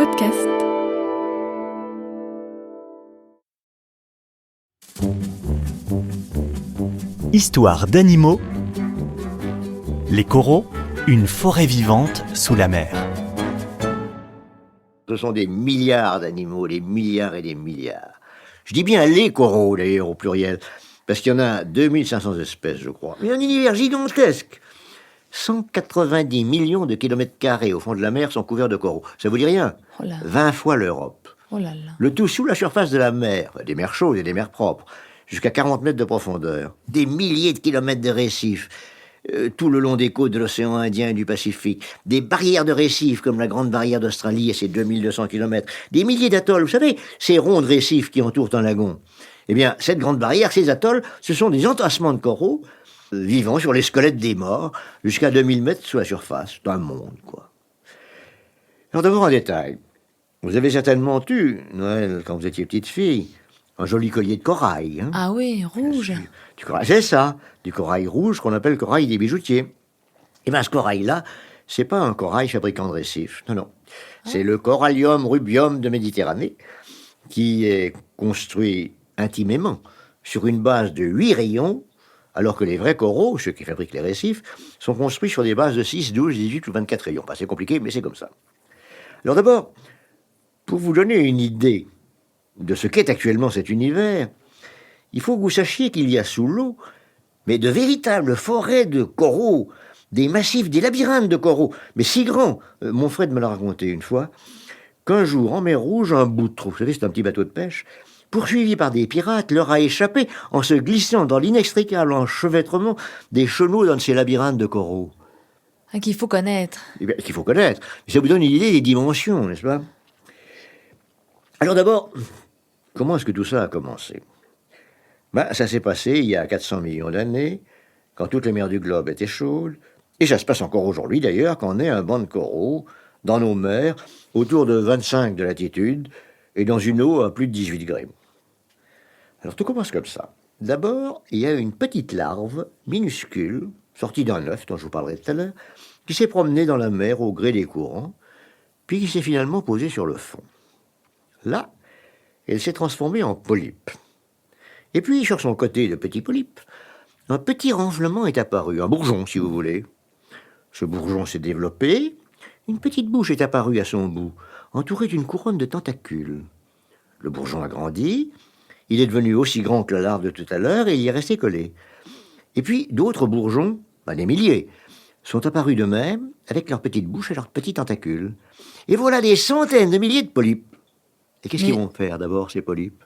podcast. Histoire d'animaux. Les coraux, une forêt vivante sous la mer. Ce sont des milliards d'animaux, des milliards et des milliards. Je dis bien les coraux, d'ailleurs, au pluriel, parce qu'il y en a 2500 espèces, je crois. Mais un univers gigantesque. 190 millions de kilomètres carrés au fond de la mer sont couverts de coraux. Ça vous dit rien ? Oh là. 20 fois l'Europe. Oh là là. Le tout sous la surface de la mer, des mers chaudes et des mers propres, jusqu'à 40 mètres de profondeur. Des milliers de kilomètres de récifs, tout le long des côtes de l'océan Indien et du Pacifique. Des barrières de récifs, comme la Grande Barrière d'Australie et ses 2200 kilomètres. Des milliers d'atolls, vous savez, ces ronds de récifs qui entourent un lagon. Eh bien, cette grande barrière, ces atolls, ce sont des entassements de coraux vivant sur les squelettes des morts, jusqu'à 2000 mètres sous la surface d'un monde, quoi. Alors d'abord un détail. Vous avez certainement eu, Noël, quand vous étiez petite fille, un joli collier de corail. Hein. Ah oui, rouge. Du corail, c'est ça, du corail rouge qu'on appelle corail des bijoutiers. Et bien ce corail-là, c'est pas un corail fabricant de récifs, non. C'est le Corallium rubium de Méditerranée, qui est construit intimement sur une base de 8 rayons, alors que les vrais coraux, ceux qui fabriquent les récifs, sont construits sur des bases de 6, 12, 18 ou 24 rayons. C'est compliqué, mais c'est comme ça. Alors d'abord, pour vous donner une idée de ce qu'est actuellement cet univers, il faut que vous sachiez qu'il y a sous l'eau, mais de véritables forêts de coraux, des massifs, des labyrinthes de coraux, mais si grands, mon frère me l'a raconté une fois, qu'un jour, en mer Rouge, un boutreau, vous savez, c'est un petit bateau de pêche, poursuivi par des pirates, leur a échappé en se glissant dans l'inextricable enchevêtrement des chenaux dans ces labyrinthes de coraux. Ah, qu'il faut connaître. Eh bien, qu'il faut connaître. Ça vous donne une idée des dimensions, n'est-ce pas ? Alors d'abord, comment est-ce que tout ça a commencé ? Ça s'est passé il y a 400 millions d'années, quand toutes les mers du globe étaient chaudes, et ça se passe encore aujourd'hui d'ailleurs, quand on est un banc de coraux dans nos mers, autour de 25 de latitude, et dans une eau à plus de 18 degrés. Alors tout commence comme ça. D'abord, il y a une petite larve minuscule, sortie d'un œuf dont je vous parlerai tout à l'heure, qui s'est promenée dans la mer au gré des courants, puis qui s'est finalement posée sur le fond. Là, elle s'est transformée en polype. Et puis, sur son côté de petit polype, un petit renflement est apparu, un bourgeon si vous voulez. Ce bourgeon s'est développé, une petite bouche est apparue à son bout, entourée d'une couronne de tentacules. Le bourgeon a grandi, il est devenu aussi grand que la larve de tout à l'heure et il y est resté collé. Et puis d'autres bourgeons, des milliers, sont apparus de même avec leur petite bouche et leurs petits tentacules. Et voilà des centaines de milliers de polypes. Et qu'est-ce qu'ils vont faire d'abord ces polypes ?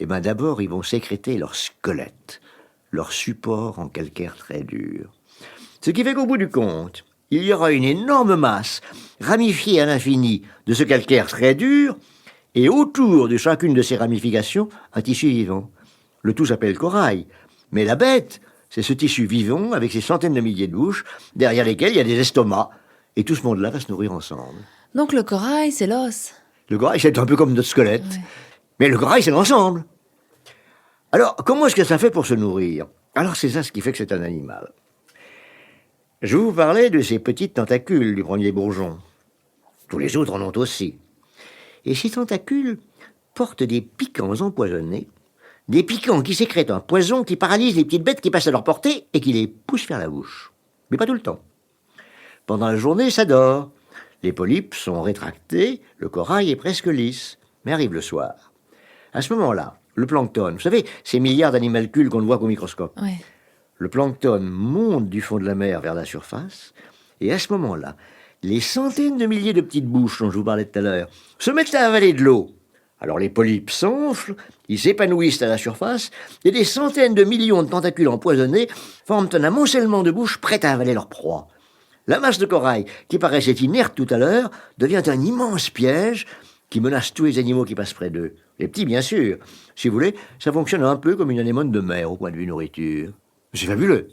D'abord ils vont sécréter leur squelette, leur support en calcaire très dur. Ce qui fait qu'au bout du compte, il y aura une énorme masse, ramifiée à l'infini, de ce calcaire très dur, et autour de chacune de ces ramifications, un tissu vivant. Le tout s'appelle corail, mais la bête, c'est ce tissu vivant avec ses centaines de milliers de bouches, derrière lesquelles il y a des estomacs, et tout ce monde-là va se nourrir ensemble. Donc le corail, c'est l'os. Le corail, c'est un peu comme notre squelette, mais le corail, c'est l'ensemble. Alors, comment est-ce que ça fait pour se nourrir ? Alors, c'est ça ce qui fait que c'est un animal. Je vous parlais de ces petites tentacules du premier bourgeon. Tous les autres en ont aussi. Et ces tentacules portent des piquants empoisonnés, des piquants qui sécrètent un poison qui paralyse les petites bêtes qui passent à leur portée et qui les pousse vers la bouche. Mais pas tout le temps. Pendant la journée, ça dort. Les polypes sont rétractés, le corail est presque lisse. Mais arrive le soir. À ce moment-là, le plancton, vous savez, ces milliards d'animalcules qu'on ne voit qu'au microscope. Ouais. Le plancton monte du fond de la mer vers la surface, et à ce moment-là, les centaines de milliers de petites bouches dont je vous parlais tout à l'heure se mettent à avaler de l'eau. Alors les polypes s'enflent, ils s'épanouissent à la surface, et des centaines de millions de tentacules empoisonnés forment un amoncellement de bouches prêtes à avaler leur proie. La masse de corail, qui paraissait inerte tout à l'heure, devient un immense piège qui menace tous les animaux qui passent près d'eux. Les petits, bien sûr. Si vous voulez, ça fonctionne un peu comme une anémone de mer au point de vue nourriture. C'est fabuleux.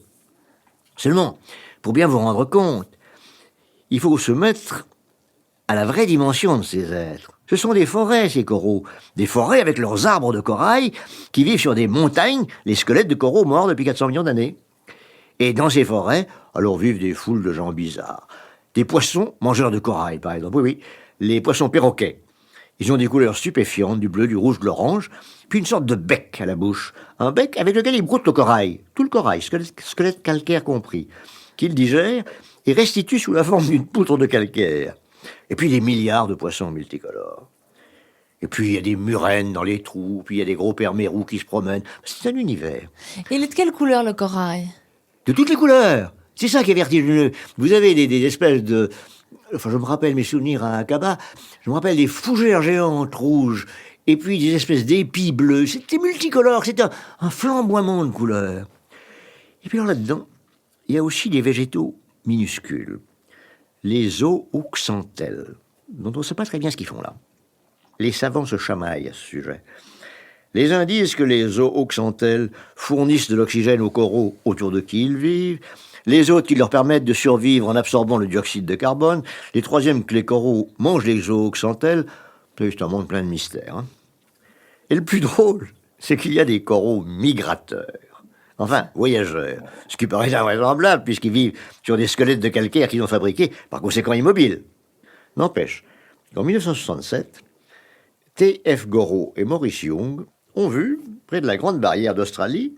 Seulement, pour bien vous rendre compte, il faut se mettre à la vraie dimension de ces êtres. Ce sont des forêts, ces coraux. Des forêts avec leurs arbres de corail qui vivent sur des montagnes, les squelettes de coraux morts depuis 400 millions d'années. Et dans ces forêts, alors vivent des foules de gens bizarres. des poissons mangeurs de corail, par exemple. Oui, les poissons perroquets. Ils ont des couleurs stupéfiantes, du bleu, du rouge, de l'orange, puis une sorte de bec à la bouche. Un bec avec lequel ils broutent le corail, tout le corail, squelette calcaire compris, qu'ils digèrent et restituent sous la forme d'une poutre de calcaire. Et puis des milliards de poissons multicolores. Et puis il y a des murènes dans les trous, puis il y a des gros permérous qui se promènent. C'est un univers. Il est de quelle couleur le corail? De toutes les couleurs. C'est ça qui est vertigineux. Vous avez des espèces de... Enfin, je me rappelle mes souvenirs à Akaba, je me rappelle des fougères géantes rouges, et puis des espèces d'épis bleus. C'était multicolore, c'était un flamboiement de couleurs. Et puis alors là-dedans, il y a aussi des végétaux minuscules. Les zooxanthelles, dont on ne sait pas très bien ce qu'ils font là. Les savants se chamaillent à ce sujet. Les uns disent que les zooxanthelles fournissent de l'oxygène aux coraux autour de qui ils vivent, les autres qui leur permettent de survivre en absorbant le dioxyde de carbone, les troisièmes que les coraux mangent les zooxanthelles. C'est un monde plein de mystères. Et le plus drôle, c'est qu'il y a des coraux migrateurs. Enfin, voyageurs. Ce qui paraît invraisemblable, puisqu'ils vivent sur des squelettes de calcaire qu'ils ont fabriqués, par conséquent immobiles. N'empêche qu'en 1967, T.F. Goreau et Maurice Young ont vu, près de la Grande Barrière d'Australie,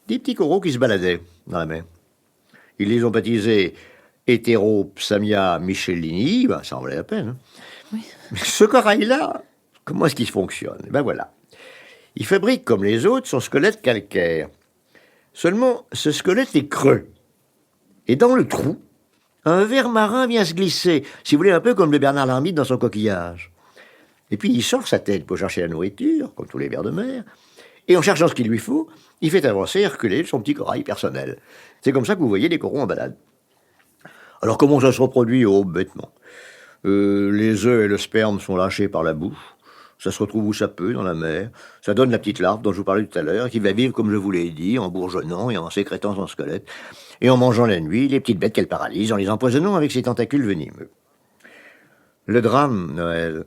des petits coraux qui se baladaient dans la mer. Ils les ont baptisés Heteropsamia michelini, ça en valait la peine. Oui. Mais ce corail-là, comment est-ce qu'il fonctionne? Ben voilà. Il fabrique, comme les autres, son squelette calcaire. Seulement, ce squelette est creux. Et dans le trou, un ver marin vient se glisser, si vous voulez, un peu comme le Bernard l'ermite dans son coquillage. Et puis il sort sa tête pour chercher la nourriture, comme tous les vers de mer, et en cherchant ce qu'il lui faut, il fait avancer et reculer son petit corail personnel. C'est comme ça que vous voyez les coraux en balade. Alors comment ça se reproduit? Oh, bêtement. Les œufs et le sperme sont lâchés par la bouche. Ça se retrouve où ça peut, dans la mer. Ça donne la petite larve dont je vous parlais tout à l'heure, qui va vivre, comme je vous l'ai dit, en bourgeonnant et en sécrétant son squelette, et en mangeant la nuit les petites bêtes qu'elle paralyse, en les empoisonnant avec ses tentacules venimeux. Le drame, Noël,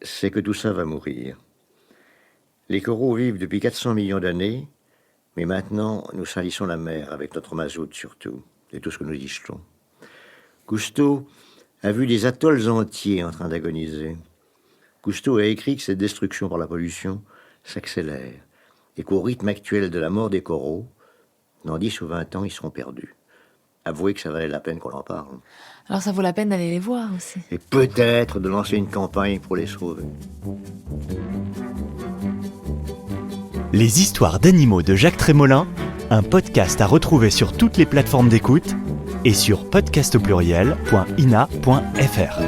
c'est que tout ça va mourir. Les coraux vivent depuis 400 millions d'années, mais maintenant, nous salissons la mer avec notre mazout surtout, et tout ce que nous y jetons. Cousteau a vu des atolls entiers en train d'agoniser. Cousteau a écrit que cette destruction par la pollution s'accélère, et qu'au rythme actuel de la mort des coraux, dans 10 ou 20 ans, ils seront perdus. Avouez que ça valait la peine qu'on en parle. Alors ça vaut la peine d'aller les voir aussi. Et peut-être de lancer une campagne pour les sauver. Les histoires d'animaux de Jacques Trémolin, un podcast à retrouver sur toutes les plateformes d'écoute et sur podcastaupluriel.ina.fr.